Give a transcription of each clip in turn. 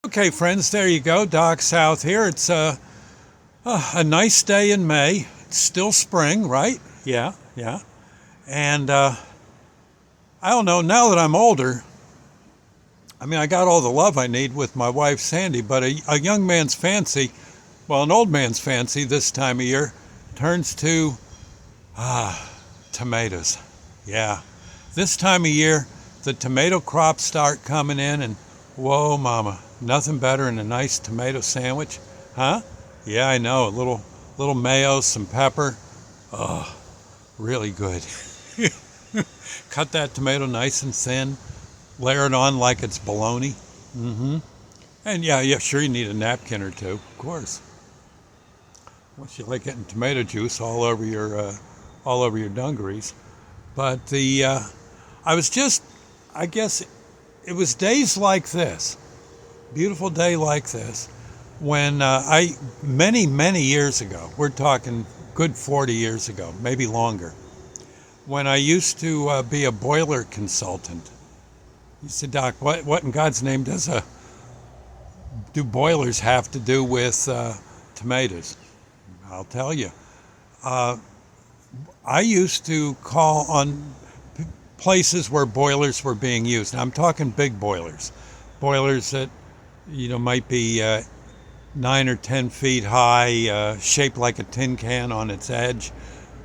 Okay, friends, there you go. Doc South here. It's a nice day in May. It's still spring, right? Yeah, yeah. And I don't know, now that I'm older, I mean, I got all the love I need with my wife, Sandy, but a young man's fancy, well, an old man's fancy this time of year turns to tomatoes. Yeah. This time of year, the tomato crops start coming in, and whoa, mama, nothing better than a nice tomato sandwich, huh? Yeah, I know. A little mayo, some pepper. Oh, really good. Cut that tomato nice and thin, layer it on like it's bologna. Mm-hmm. And yeah, sure you need a napkin or two, of course. Once you like getting tomato juice all over your dungarees. But I was just, I guess it was days like this, beautiful day like this, when many years ago, we're talking good 40 years ago, maybe longer, when I used to be a boiler consultant. He said, Doc, what in God's name do boilers have to do with tomatoes? I'll tell you. Uh, I used to call on places where boilers were being used. And I'm talking big boilers that might be 9 or 10 feet high, shaped like a tin can on its edge,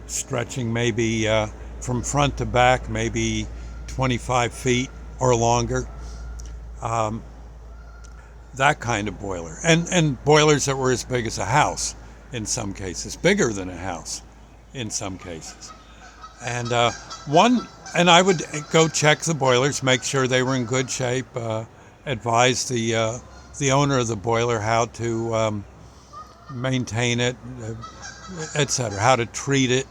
stretching maybe from front to back, maybe 25 feet or longer. Um, that kind of boiler, and boilers that were as big as a house in some cases, bigger than a house in some cases. And one, and I would go check the boilers, make sure they were in good shape, advise the owner of the boiler how to maintain it, etc., how to treat it,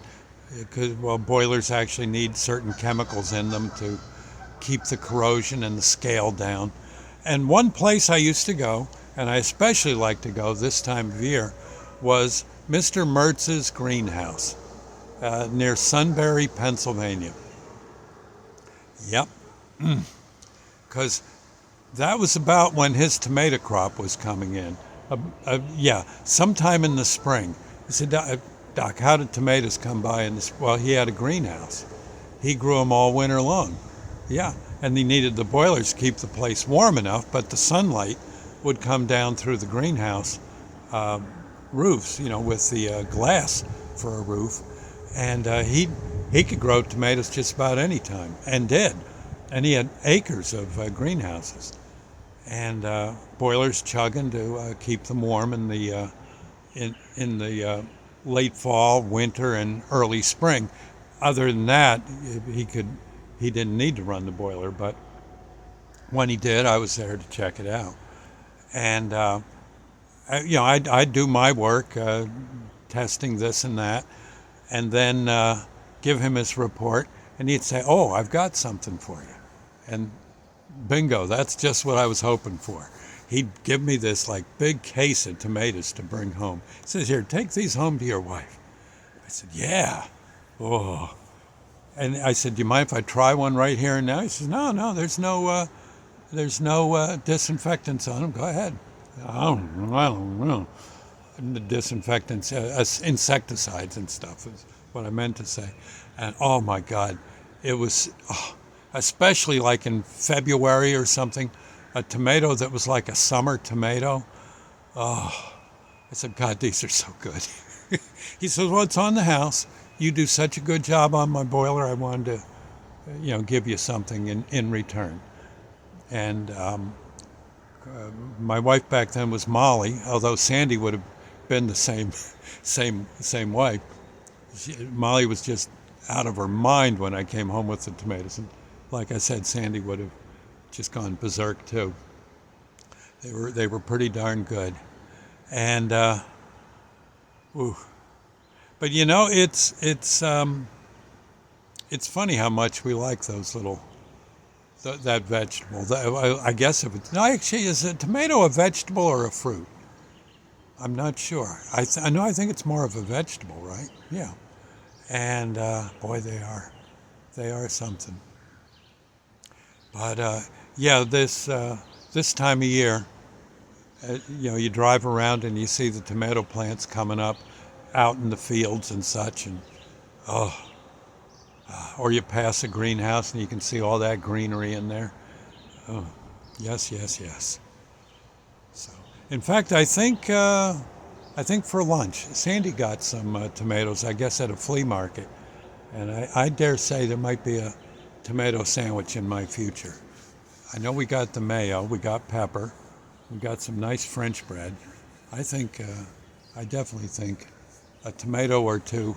because well, boilers actually need certain chemicals in them to keep the corrosion and the scale down. And one place I used to go, and I especially like to go this time of year, was Mr. Mertz's greenhouse near Sunbury, Pennsylvania. Yep, because that was about when his tomato crop was coming in. Yeah, sometime in the spring. He said, Doc, how did tomatoes come by in this? Well, he had a greenhouse. He grew them all winter long. Yeah, and he needed the boilers to keep the place warm enough, but the sunlight would come down through the greenhouse uh, roofs, with the glass for a roof, and he could grow tomatoes just about any time, and did, and he had acres of greenhouses, and boilers chugging to keep them warm in the late fall, winter, and early spring. Other than that, he didn't need to run the boiler, but when he did, I was there to check it out. And I'd do my work, testing this and that, and then give him his report, and he'd say, "Oh, I've got something for you," and bingo, that's just what I was hoping for. He'd give me this like big case of tomatoes to bring home. He says, "Here, take these home to your wife." I said, "Yeah." Oh, and I said, "Do you mind if I try one right here and now?" He says, "No, no, there's no disinfectants on them. Go ahead." I don't know. The disinfectants, insecticides and stuff is what I meant to say. And oh my God, it was, especially like in February or something, a tomato that was like a summer tomato. Oh, I said, God, these are so good. He says, well, it's on the house. You do such a good job on my boiler. I wanted to, give you something in return. And my wife back then was Molly, although Sandy would have been the same wife. Molly was just out of her mind when I came home with the tomatoes, and like I said, Sandy would have just gone berserk too. They were pretty darn good, and ooh. But it's funny how much we like those little that vegetable. I guess if it's no, actually, is a tomato a vegetable or a fruit? I'm not sure. I know. I think it's more of a vegetable, right? Yeah. And boy, they are something. But yeah, this time of year, You drive around and you see the tomato plants coming up out in the fields and such, and oh, or you pass a greenhouse and you can see all that greenery in there. Oh, yes, yes, yes. So, in fact, I think for lunch, Sandy got some tomatoes, I guess, at a flea market, and I dare say there might be a tomato sandwich in my future. I know we got the mayo, we got pepper, we got some nice French bread. I definitely think a tomato or two,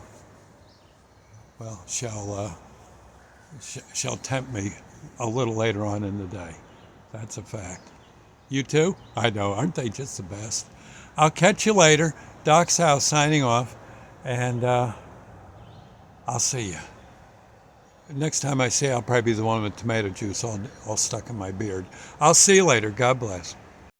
well, shall tempt me a little later on in the day. That's a fact. You too? I know, aren't they just the best? I'll catch you later. Doc's house signing off, and I'll see you. Next time I see you, I'll probably be the one with tomato juice all stuck in my beard. I'll see you later. God bless.